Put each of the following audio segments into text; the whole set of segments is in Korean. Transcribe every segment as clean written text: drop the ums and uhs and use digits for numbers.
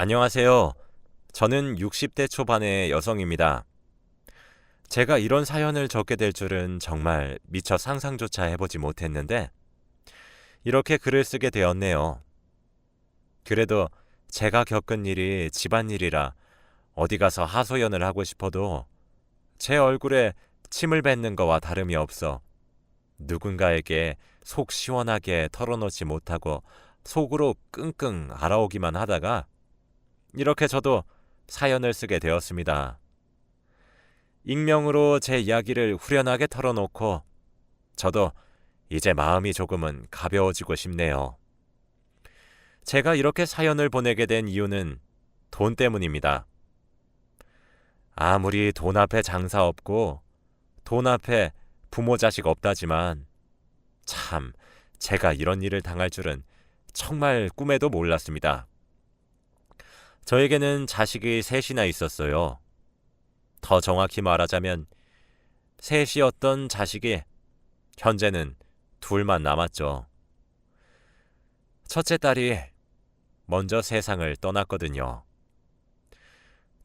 안녕하세요. 저는 60대 초반의 여성입니다. 제가 이런 사연을 적게 될 줄은 정말 미처 상상조차 해보지 못했는데 이렇게 글을 쓰게 되었네요. 그래도 제가 겪은 일이 집안일이라 어디 가서 하소연을 하고 싶어도 제 얼굴에 침을 뱉는 거와 다름이 없어 누군가에게 속 시원하게 털어놓지 못하고 속으로 끙끙 앓아오기만 하다가 이렇게 저도 사연을 쓰게 되었습니다. 익명으로 제 이야기를 후련하게 털어놓고 저도 이제 마음이 조금은 가벼워지고 싶네요. 제가 이렇게 사연을 보내게 된 이유는 돈 때문입니다. 아무리 돈 앞에 장사 없고 돈 앞에 부모 자식 없다지만 참 제가 이런 일을 당할 줄은 정말 꿈에도 몰랐습니다. 저에게는 자식이 셋이나 있었어요. 더 정확히 말하자면 셋이었던 자식이 현재는 둘만 남았죠. 첫째 딸이 먼저 세상을 떠났거든요.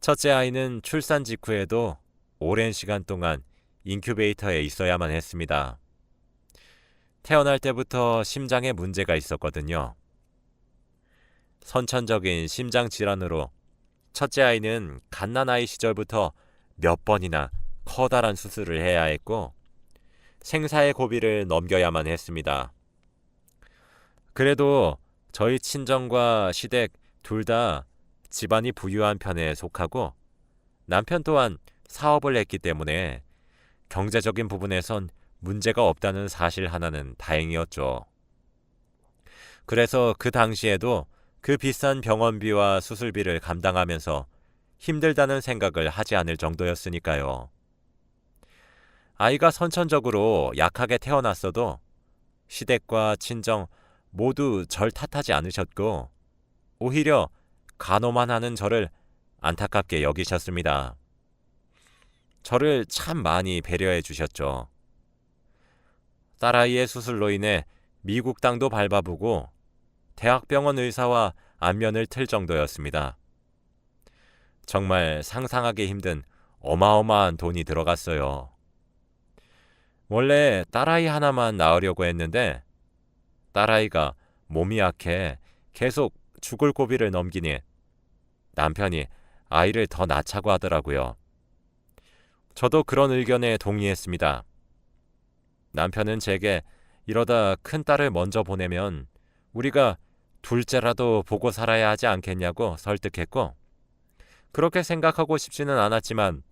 첫째 아이는 출산 직후에도 오랜 시간 동안 인큐베이터에 있어야만 했습니다. 태어날 때부터 심장에 문제가 있었거든요. 선천적인 심장 질환으로 첫째 아이는 갓난아이 시절부터 몇 번이나 커다란 수술을 해야 했고 생사의 고비를 넘겨야만 했습니다. 그래도 저희 친정과 시댁 둘 다 집안이 부유한 편에 속하고 남편 또한 사업을 했기 때문에 경제적인 부분에선 문제가 없다는 사실 하나는 다행이었죠. 그래서 그 당시에도 그 비싼 병원비와 수술비를 감당하면서 힘들다는 생각을 하지 않을 정도였으니까요. 아이가 선천적으로 약하게 태어났어도 시댁과 친정 모두 절 탓하지 않으셨고 오히려 간호만 하는 저를 안타깝게 여기셨습니다. 저를 참 많이 배려해 주셨죠. 딸아이의 수술로 인해 미국 땅도 밟아보고 대학병원 의사와 안면을 틀 정도였습니다. 정말 상상하기 힘든 어마어마한 돈이 들어갔어요. 원래 딸아이 하나만 낳으려고 했는데 딸아이가 몸이 약해 계속 죽을 고비를 넘기니 남편이 아이를 더 낳자고 하더라고요. 저도 그런 의견에 동의했습니다. 남편은 제게 이러다 큰 딸을 먼저 보내면 우리가 둘째라도 보고 살아야 하지 않겠냐고 설득했고 그렇게 생각하고 싶지는 않았지만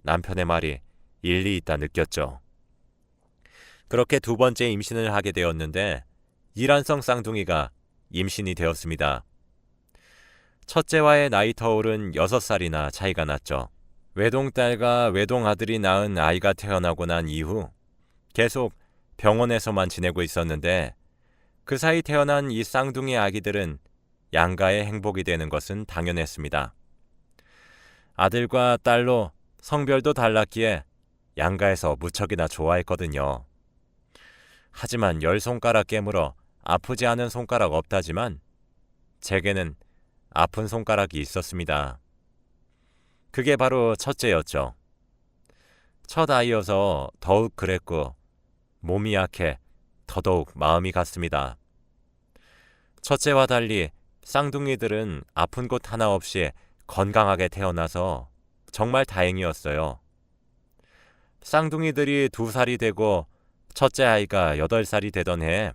남편의 말이 일리 있다 느꼈죠. 그렇게 두 번째 임신을 하게 되었는데 이란성 쌍둥이가 임신이 되었습니다. 첫째와의 나이 터울은 6살이나 차이가 났죠. 외동딸과 외동아들이 낳은 아이가 태어나고 난 이후 계속 병원에서만 지내고 있었는데 그 사이 태어난 이 쌍둥이 아기들은 양가의 행복이 되는 것은 당연했습니다. 아들과 딸로 성별도 달랐기에 양가에서 무척이나 좋아했거든요. 하지만 10손가락 깨물어 아프지 않은 손가락 없다지만 제게는 아픈 손가락이 있었습니다. 그게 바로 첫째였죠. 첫 아이여서 더욱 그랬고 몸이 약해 더더욱 마음이 갔습니다. 첫째와 달리 쌍둥이들은 아픈 곳 하나 없이 건강하게 태어나서 정말 다행이었어요. 쌍둥이들이 2살이 되고 첫째 아이가 8살이 되던 해에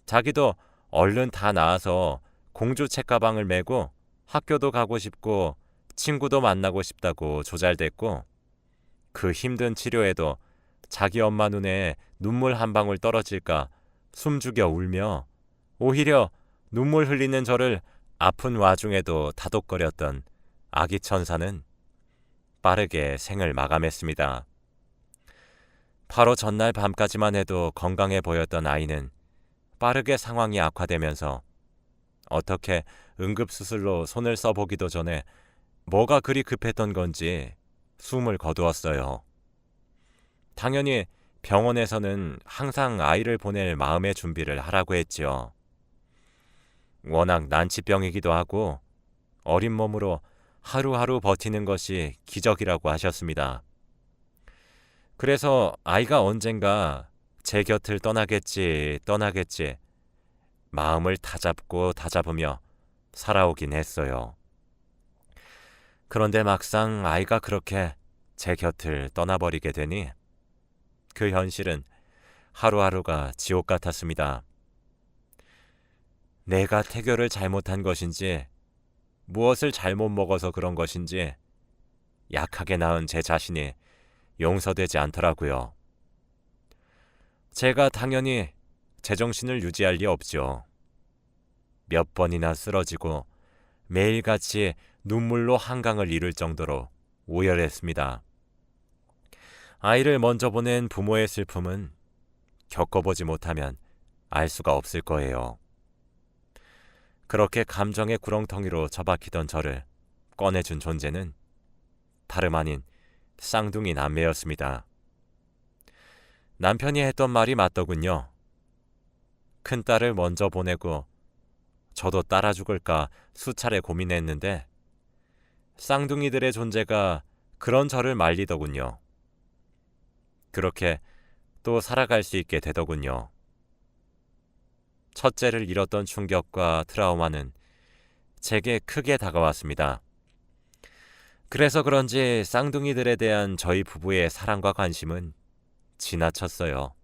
자기도 얼른 다 나아서 공주 책가방을 메고 학교도 가고 싶고 친구도 만나고 싶다고 조잘댔고 그 힘든 치료에도 자기 엄마 눈에 눈물 한 방울 떨어질까 숨죽여 울며 오히려 눈물 흘리는 저를 아픈 와중에도 다독거렸던 아기 천사는 빠르게 생을 마감했습니다. 바로 전날 밤까지만 해도 건강해 보였던 아이는 빠르게 상황이 악화되면서 어떻게 응급수술로 손을 써보기도 전에 뭐가 그리 급했던 건지 숨을 거두었어요. 당연히 병원에서는 항상 아이를 보낼 마음의 준비를 하라고 했지요. 워낙 난치병이기도 하고 어린 몸으로 하루하루 버티는 것이 기적이라고 하셨습니다. 그래서 아이가 언젠가 제 곁을 떠나겠지 마음을 다잡으며 살아오긴 했어요. 그런데 막상 아이가 그렇게 제 곁을 떠나버리게 되니 그 현실은 하루하루가 지옥 같았습니다. 내가 태교를 잘못한 것인지 무엇을 잘못 먹어서 그런 것인지 약하게 낳은 제 자신이 용서되지 않더라고요. 제가 당연히 제정신을 유지할 리 없죠. 몇 번이나 쓰러지고 매일같이 눈물로 한강을 이룰 정도로 오열했습니다. 아이를 먼저 보낸 부모의 슬픔은 겪어보지 못하면 알 수가 없을 거예요. 그렇게 감정의 구렁텅이로 처박히던 저를 꺼내준 존재는 다름 아닌 쌍둥이 남매였습니다. 남편이 했던 말이 맞더군요. 큰딸을 먼저 보내고 저도 따라 죽을까 수차례 고민했는데 쌍둥이들의 존재가 그런 저를 말리더군요. 그렇게 또 살아갈 수 있게 되더군요. 첫째를 잃었던 충격과 트라우마는 제게 크게 다가왔습니다. 그래서 그런지 쌍둥이들에 대한 저희 부부의 사랑과 관심은 지나쳤어요.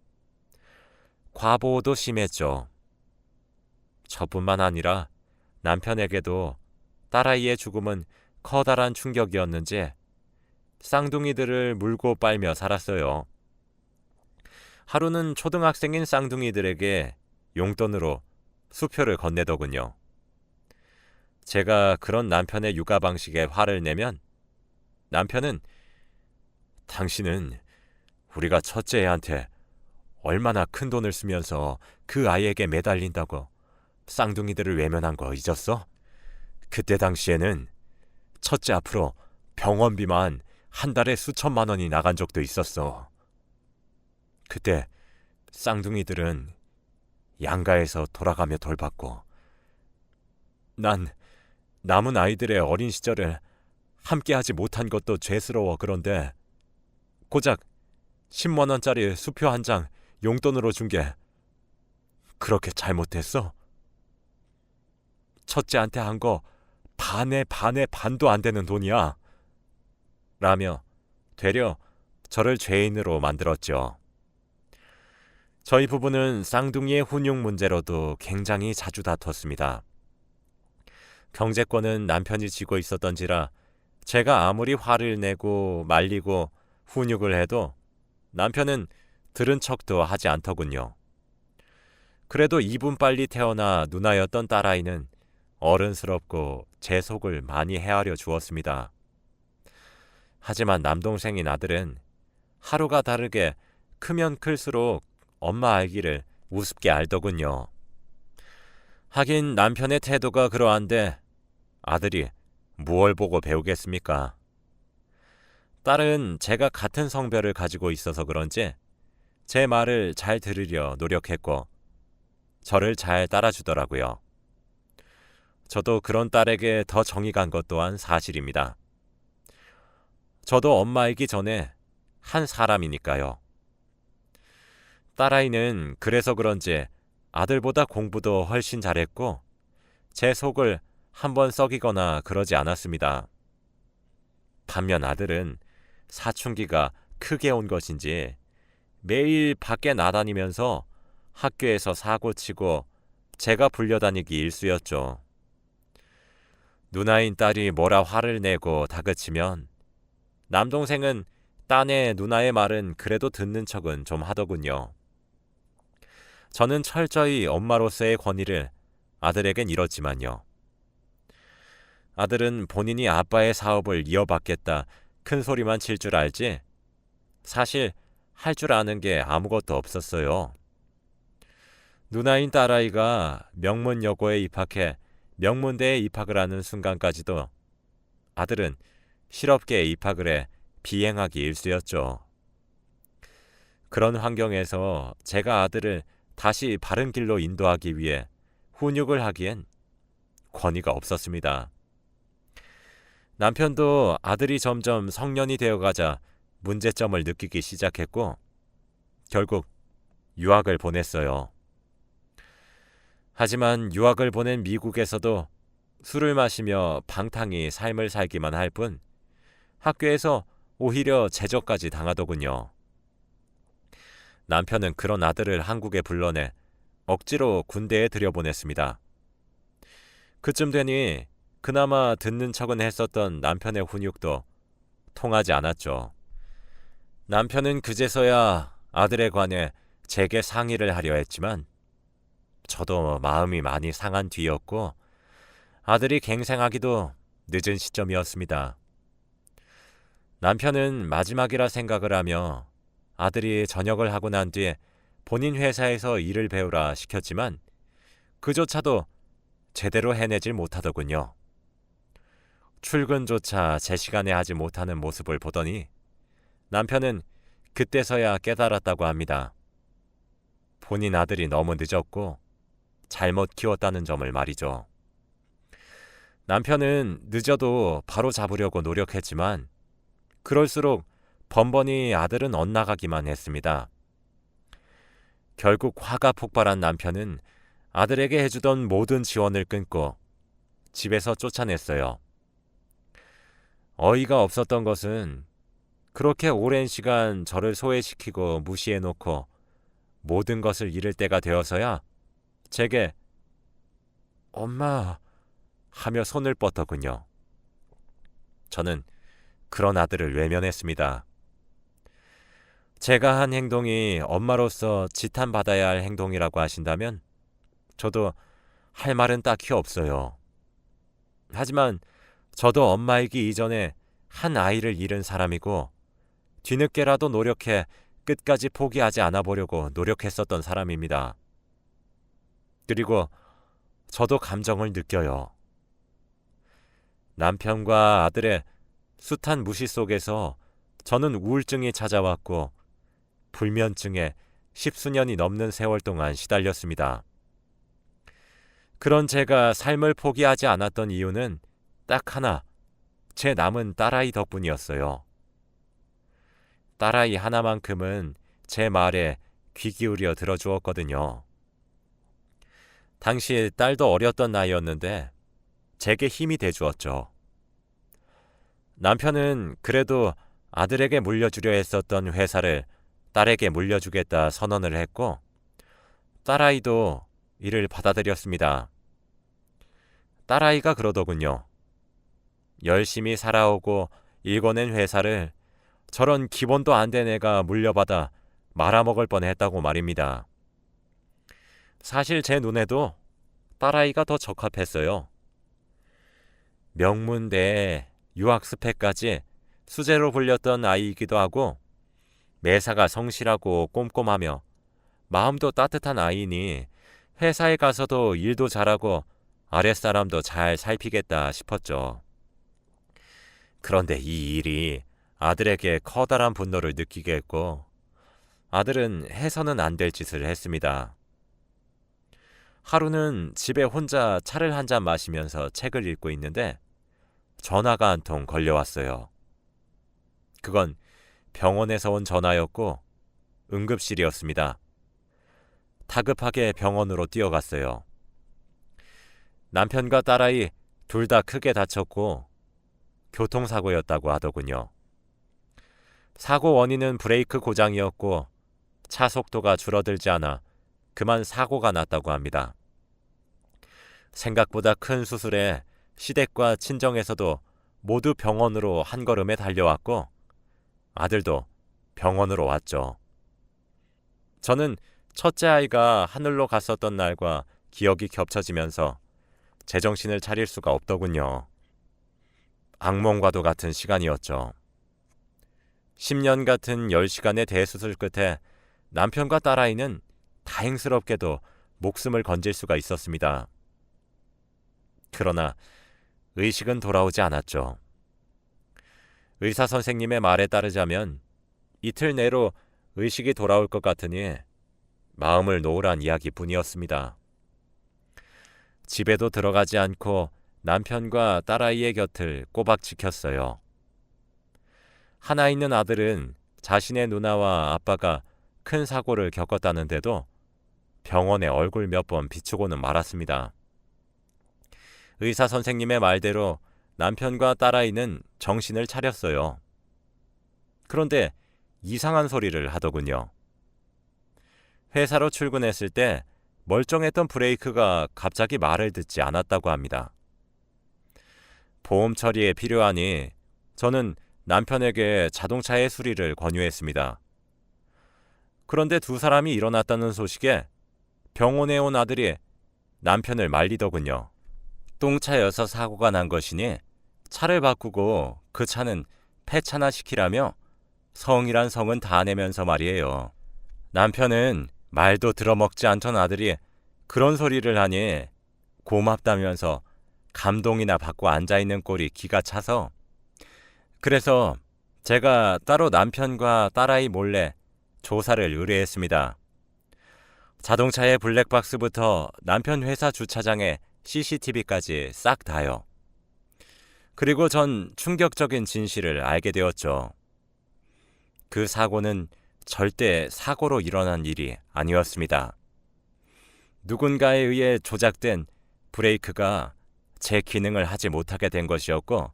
과보호도 심했죠. 저뿐만 아니라 남편에게도 딸아이의 죽음은 커다란 충격이었는지 쌍둥이들을 물고 빨며 살았어요. 하루는 초등학생인 쌍둥이들에게 용돈으로 수표를 건네더군요. 제가 그런 남편의 육아 방식에 화를 내면 남편은 당신은 우리가 첫째 애한테 얼마나 큰 돈을 쓰면서 그 아이에게 매달린다고 쌍둥이들을 외면한 거 잊었어? 그때 당시에는 첫째 앞으로 병원비만 한 달에 수천만 원이 나간 적도 있었어. 그때 쌍둥이들은 양가에서 돌아가며 돌봤고 난 남은 아이들의 어린 시절을 함께하지 못한 것도 죄스러워. 그런데 고작 10만 원짜리 수표 한 장 용돈으로 준 게 그렇게 잘못했어? 첫째한테 한 거 반의 반도 안 되는 돈이야. 라며 되려 저를 죄인으로 만들었죠. 저희 부부는 쌍둥이의 훈육 문제로도 굉장히 자주 다퉜습니다. 경제권은 남편이 쥐고 있었던지라 제가 아무리 화를 내고 말리고 훈육을 해도 남편은 들은 척도 하지 않더군요. 그래도 2분 빨리 태어나 누나였던 딸아이는 어른스럽고 제 속을 많이 헤아려 주었습니다. 하지만 남동생인 아들은 하루가 다르게 크면 클수록 엄마 알기를 우습게 알더군요. 하긴 남편의 태도가 그러한데 아들이 무얼 보고 배우겠습니까? 딸은 제가 같은 성별을 가지고 있어서 그런지 제 말을 잘 들으려 노력했고 저를 잘 따라주더라고요. 저도 그런 딸에게 더 정이 간 것 또한 사실입니다. 저도 엄마이기 전에 한 사람이니까요. 딸아이는 그래서 그런지 아들보다 공부도 훨씬 잘했고 제 속을 한번 썩이거나 그러지 않았습니다. 반면 아들은 사춘기가 크게 온 것인지 매일 밖에 나다니면서 학교에서 사고치고 제가 불려다니기 일쑤였죠. 누나인 딸이 뭐라 화를 내고 다그치면 남동생은 딴의 누나의 말은 그래도 듣는 척은 좀 하더군요. 저는 철저히 엄마로서의 권위를 아들에겐 잃었지만요. 아들은 본인이 아빠의 사업을 이어받겠다 큰 소리만 칠 줄 알지 사실 할 줄 아는 게 아무것도 없었어요. 누나인 딸아이가 명문여고에 입학해 명문대에 입학을 하는 순간까지도 아들은 실업계에 입학을 해 비행하기 일쑤였죠. 그런 환경에서 제가 아들을 다시 바른 길로 인도하기 위해 훈육을 하기엔 권위가 없었습니다. 남편도 아들이 점점 성년이 되어가자 문제점을 느끼기 시작했고 결국 유학을 보냈어요. 하지만 유학을 보낸 미국에서도 술을 마시며 방탕히 삶을 살기만 할 뿐 학교에서 오히려 제적까지 당하더군요. 남편은 그런 아들을 한국에 불러내 억지로 군대에 들여보냈습니다. 그쯤 되니 그나마 듣는 척은 했었던 남편의 훈육도 통하지 않았죠. 남편은 그제서야 아들에 관해 제게 상의를 하려 했지만 저도 마음이 많이 상한 뒤였고 아들이 갱생하기도 늦은 시점이었습니다. 남편은 마지막이라 생각을 하며 아들이 전역을 하고 난 뒤에 본인 회사에서 일을 배우라 시켰지만 그조차도 제대로 해내질 못하더군요. 출근조차 제 시간에 하지 못하는 모습을 보더니 남편은 그때서야 깨달았다고 합니다. 본인 아들이 너무 늦었고 잘못 키웠다는 점을 말이죠. 남편은 늦어도 바로 잡으려고 노력했지만 그럴수록 번번이 아들은 엇나가기만 했습니다. 결국 화가 폭발한 남편은 아들에게 해주던 모든 지원을 끊고 집에서 쫓아냈어요. 어이가 없었던 것은 그렇게 오랜 시간 저를 소외시키고 무시해놓고 모든 것을 잃을 때가 되어서야 제게 엄마 하며 손을 뻗더군요. 저는 그런 아들을 외면했습니다. 제가 한 행동이 엄마로서 지탄받아야 할 행동이라고 하신다면 저도 할 말은 딱히 없어요. 하지만 저도 엄마이기 이전에 한 아이를 잃은 사람이고 뒤늦게라도 노력해 끝까지 포기하지 않아 보려고 노력했었던 사람입니다. 그리고 저도 감정을 느껴요. 남편과 아들의 숱한 무시 속에서 저는 우울증이 찾아왔고 불면증에 10수년이 넘는 세월 동안 시달렸습니다. 그런 제가 삶을 포기하지 않았던 이유는 딱 하나, 제 남은 딸아이 덕분이었어요. 딸아이 하나만큼은 제 말에 귀 기울여 들어주었거든요. 당시 딸도 어렸던 나이였는데 제게 힘이 돼주었죠. 남편은 그래도 아들에게 물려주려 했었던 회사를 딸에게 물려주겠다 선언을 했고 딸아이도 이를 받아들였습니다. 딸아이가 그러더군요. 열심히 살아오고 일궈낸 회사를 저런 기본도 안 된 애가 물려받아 말아먹을 뻔했다고 말입니다. 사실 제 눈에도 딸아이가 더 적합했어요. 명문대에 유학 스펙까지 수재로 불렸던 아이이기도 하고 매사가 성실하고 꼼꼼하며 마음도 따뜻한 아이니 회사에 가서도 일도 잘하고 아랫사람도 잘 살피겠다 싶었죠. 그런데 이 일이 아들에게 커다란 분노를 느끼게 했고 아들은 해서는 안 될 짓을 했습니다. 하루는 집에 혼자 차를 한 잔 마시면서 책을 읽고 있는데 전화가 한 통 걸려왔어요. 그건 병원에서 온 전화였고 응급실이었습니다. 다급하게 병원으로 뛰어갔어요. 남편과 딸아이 둘 다 크게 다쳤고 교통사고였다고 하더군요. 사고 원인은 브레이크 고장이었고 차 속도가 줄어들지 않아 그만 사고가 났다고 합니다. 생각보다 큰 수술에 시댁과 친정에서도 모두 병원으로 한 걸음에 달려왔고 아들도 병원으로 왔죠. 저는 첫째 아이가 하늘로 갔었던 날과 기억이 겹쳐지면서 제정신을 차릴 수가 없더군요. 악몽과도 같은 시간이었죠. 10년 같은 10시간의 대수술 끝에 남편과 딸아이는 다행스럽게도 목숨을 건질 수가 있었습니다. 그러나 의식은 돌아오지 않았죠. 의사 선생님의 말에 따르자면 이틀 내로 의식이 돌아올 것 같으니 마음을 놓으란 이야기뿐이었습니다. 집에도 들어가지 않고 남편과 딸아이의 곁을 꼬박 지켰어요. 하나 있는 아들은 자신의 누나와 아빠가 큰 사고를 겪었다는데도 병원에 얼굴 몇 번 비추고는 말았습니다. 의사 선생님의 말대로 남편과 딸아이는 정신을 차렸어요. 그런데 이상한 소리를 하더군요. 회사로 출근했을 때 멀쩡했던 브레이크가 갑자기 말을 듣지 않았다고 합니다. 보험 처리에 필요하니 저는 남편에게 자동차의 수리를 권유했습니다. 그런데 두 사람이 일어났다는 소식에 병원에 온 아들이 남편을 말리더군요. 똥차여서 사고가 난 것이니 차를 바꾸고 그 차는 폐차나 시키라며 성이란 성은 다 내면서 말이에요. 남편은 말도 들어먹지 않던 아들이 그런 소리를 하니 고맙다면서 감동이나 받고 앉아있는 꼴이 기가 차서, 그래서 제가 따로 남편과 딸아이 몰래 조사를 의뢰했습니다. 자동차의 블랙박스부터 남편 회사 주차장에 CCTV까지 싹 다요. 그리고 전 충격적인 진실을 알게 되었죠. 그 사고는 절대 사고로 일어난 일이 아니었습니다. 누군가에 의해 조작된 브레이크가 제 기능을 하지 못하게 된 것이었고,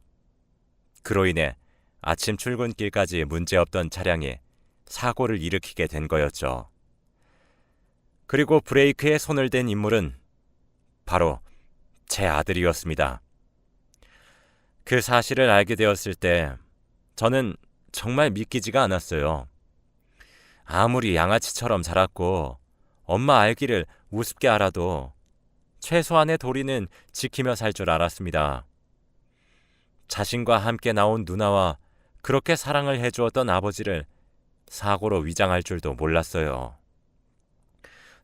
그로 인해 아침 출근길까지 문제없던 차량이 사고를 일으키게 된 거였죠. 그리고 브레이크에 손을 댄 인물은 바로 제 아들이었습니다. 그 사실을 알게 되었을 때 저는 정말 믿기지가 않았어요. 아무리 양아치처럼 자랐고 엄마 알기를 우습게 알아도 최소한의 도리는 지키며 살 줄 알았습니다. 자신과 함께 나온 누나와 그렇게 사랑을 해주었던 아버지를 사고로 위장할 줄도 몰랐어요.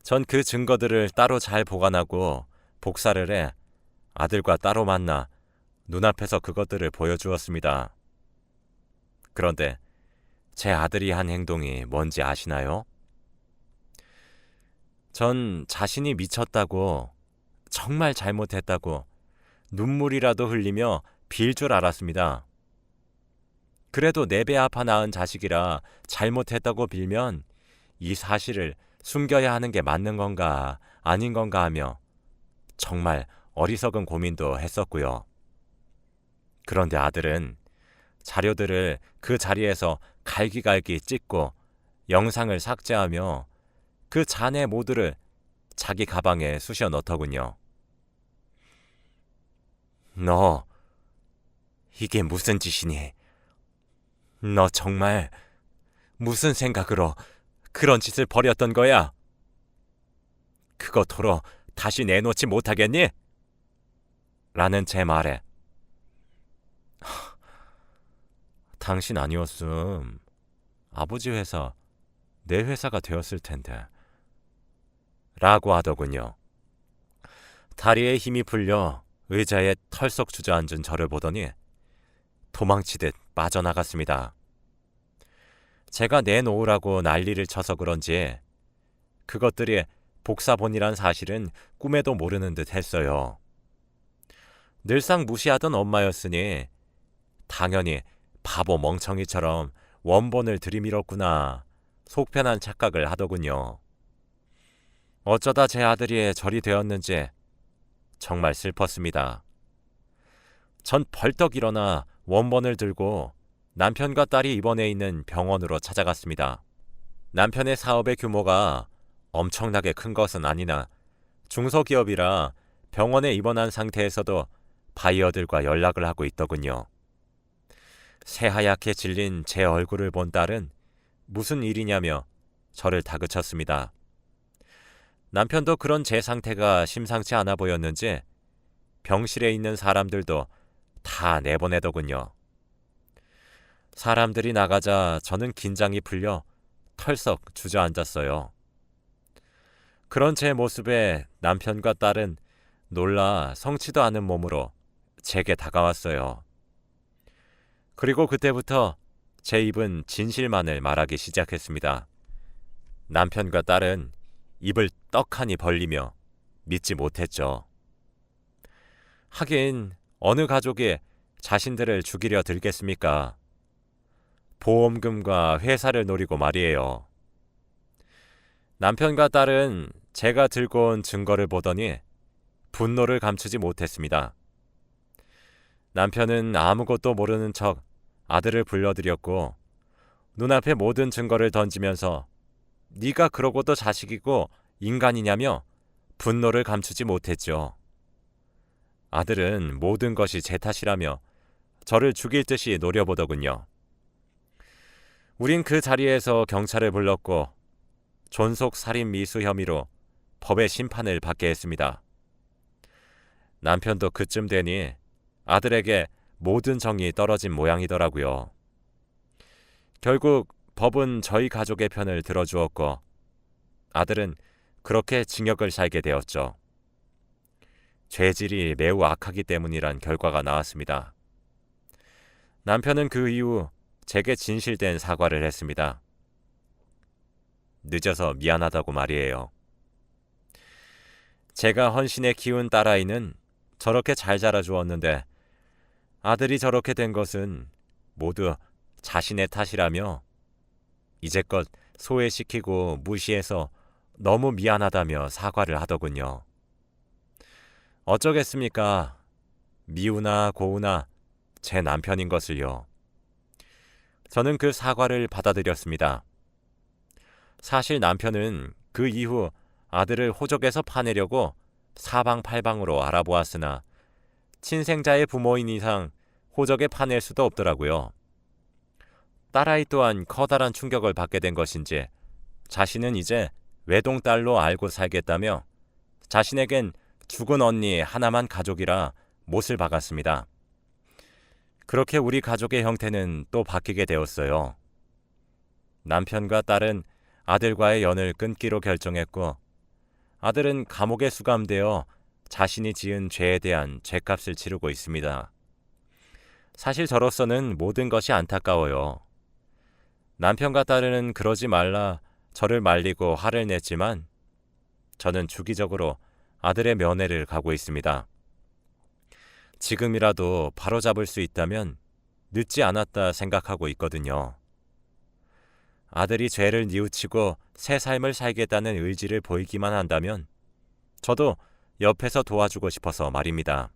전 그 증거들을 따로 잘 보관하고 복사를 해 아들과 따로 만나 눈앞에서 그것들을 보여주었습니다. 그런데 제 아들이 한 행동이 뭔지 아시나요? 전 자신이 미쳤다고, 정말 잘못했다고 눈물이라도 흘리며 빌 줄 알았습니다. 그래도 내 배 아파 낳은 자식이라 잘못했다고 빌면 이 사실을 숨겨야 하는 게 맞는 건가 아닌 건가 하며 정말 어리석은 고민도 했었고요. 그런데 아들은 자료들을 그 자리에서 갈기갈기 찍고 영상을 삭제하며 그 잔해 모두를 자기 가방에 쑤셔 넣더군요. 너 이게 무슨 짓이니? 너 정말 무슨 생각으로 그런 짓을 벌였던 거야? 그거 도로 다시 내놓지 못하겠니? 라는 제 말에 당신 아니었음. 아버지 회사, 내 회사가 되었을 텐데. 라고 하더군요. 다리에 힘이 풀려 의자에 털썩 주저앉은 저를 보더니 도망치듯 빠져나갔습니다. 제가 내놓으라고 난리를 쳐서 그런지 그것들이 복사본이란 사실은 꿈에도 모르는 듯 했어요. 늘상 무시하던 엄마였으니 당연히 바보 멍청이처럼 원본을 들이밀었구나 속편한 착각을 하더군요. 어쩌다 제 아들이 절이 되었는지 정말 슬펐습니다. 전 벌떡 일어나 원본을 들고 남편과 딸이 입원해 있는 병원으로 찾아갔습니다. 남편의 사업의 규모가 엄청나게 큰 것은 아니나 중소기업이라 병원에 입원한 상태에서도 바이어들과 연락을 하고 있더군요. 새하얗게 질린 제 얼굴을 본 딸은 무슨 일이냐며 저를 다그쳤습니다. 남편도 그런 제 상태가 심상치 않아 보였는지 병실에 있는 사람들도 다 내보내더군요. 사람들이 나가자 저는 긴장이 풀려 털썩 주저앉았어요. 그런 제 모습에 남편과 딸은 놀라 성치도 않은 몸으로 제게 다가왔어요. 그리고 그때부터 제 입은 진실만을 말하기 시작했습니다. 남편과 딸은 입을 떡하니 벌리며 믿지 못했죠. 하긴 어느 가족이 자신들을 죽이려 들겠습니까? 보험금과 회사를 노리고 말이에요. 남편과 딸은 제가 들고 온 증거를 보더니 분노를 감추지 못했습니다. 남편은 아무것도 모르는 척 아들을 불러들였고 눈앞에 모든 증거를 던지면서 네가 그러고도 자식이고 인간이냐며 분노를 감추지 못했죠. 아들은 모든 것이 제 탓이라며 저를 죽일 듯이 노려보더군요. 우린 그 자리에서 경찰을 불렀고 존속 살인 미수 혐의로 법의 심판을 받게 했습니다. 남편도 그쯤 되니 아들에게 모든 정이 떨어진 모양이더라고요. 결국 법은 저희 가족의 편을 들어주었고 아들은 그렇게 징역을 살게 되었죠. 죄질이 매우 악하기 때문이란 결과가 나왔습니다. 남편은 그 이후 제게 진실된 사과를 했습니다. 늦어서 미안하다고 말이에요. 제가 헌신에 키운 딸아이는 저렇게 잘 자라주었는데 아들이 저렇게 된 것은 모두 자신의 탓이라며 이제껏 소외시키고 무시해서 너무 미안하다며 사과를 하더군요. 어쩌겠습니까? 미우나 고우나 제 남편인 것을요. 저는 그 사과를 받아들였습니다. 사실 남편은 그 이후 아들을 호적에서 파내려고 사방팔방으로 알아보았으나 친생자의 부모인 이상 호적에 파낼 수도 없더라고요. 딸아이 또한 커다란 충격을 받게 된 것인지 자신은 이제 외동딸로 알고 살겠다며 자신에겐 죽은 언니 하나만 가족이라 못을 박았습니다. 그렇게 우리 가족의 형태는 또 바뀌게 되었어요. 남편과 딸은 아들과의 연을 끊기로 결정했고 아들은 감옥에 수감되어 자신이 지은 죄에 대한 죄값을 치르고 있습니다. 사실 저로서는 모든 것이 안타까워요. 남편과 딸은 그러지 말라 저를 말리고 화를 냈지만 저는 주기적으로 아들의 면회를 가고 있습니다. 지금이라도 바로잡을 수 있다면 늦지 않았다 생각하고 있거든요. 아들이 죄를 뉘우치고 새 삶을 살겠다는 의지를 보이기만 한다면 저도 옆에서 도와주고 싶어서 말입니다.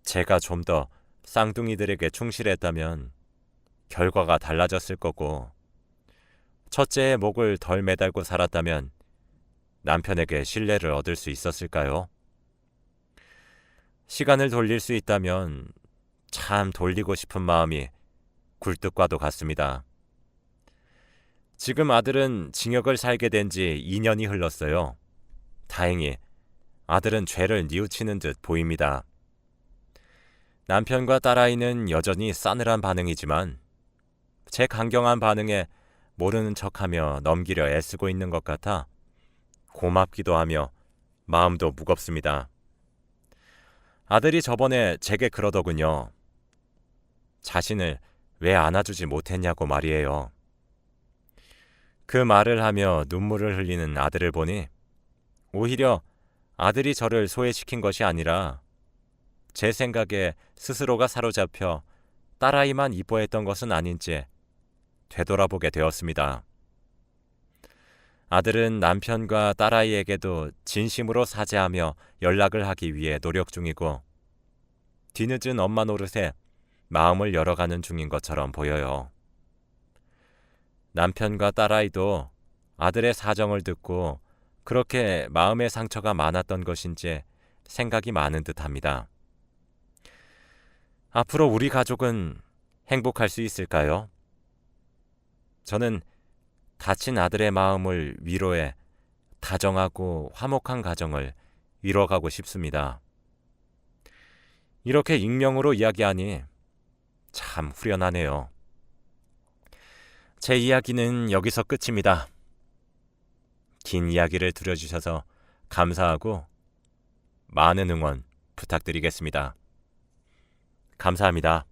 제가 좀 더 쌍둥이들에게 충실했다면 결과가 달라졌을 거고 첫째의 목을 덜 매달고 살았다면 남편에게 신뢰를 얻을 수 있었을까요? 시간을 돌릴 수 있다면 참 돌리고 싶은 마음이 굴뚝과도 같습니다. 지금 아들은 징역을 살게 된 지 2년이 흘렀어요. 다행히 아들은 죄를 뉘우치는 듯 보입니다. 남편과 딸아이는 여전히 싸늘한 반응이지만 제 강경한 반응에 모르는 척하며 넘기려 애쓰고 있는 것 같아 고맙기도 하며 마음도 무겁습니다. 아들이 저번에 제게 그러더군요. 자신을 왜 안아주지 못했냐고 말이에요. 그 말을 하며 눈물을 흘리는 아들을 보니 오히려 아들이 저를 소외시킨 것이 아니라 제 생각에 스스로가 사로잡혀 딸아이만 이뻐했던 것은 아닌지 되돌아보게 되었습니다. 아들은 남편과 딸아이에게도 진심으로 사죄하며 연락을 하기 위해 노력 중이고 뒤늦은 엄마 노릇에 마음을 열어가는 중인 것처럼 보여요. 남편과 딸아이도 아들의 사정을 듣고 그렇게 마음의 상처가 많았던 것인지 생각이 많은 듯합니다. 앞으로 우리 가족은 행복할 수 있을까요? 저는 다친 아들의 마음을 위로해 다정하고 화목한 가정을 이뤄가고 싶습니다. 이렇게 익명으로 이야기하니 참 후련하네요. 제 이야기는 여기서 끝입니다. 긴 이야기를 들어주셔서 감사하고 많은 응원 부탁드리겠습니다. 감사합니다.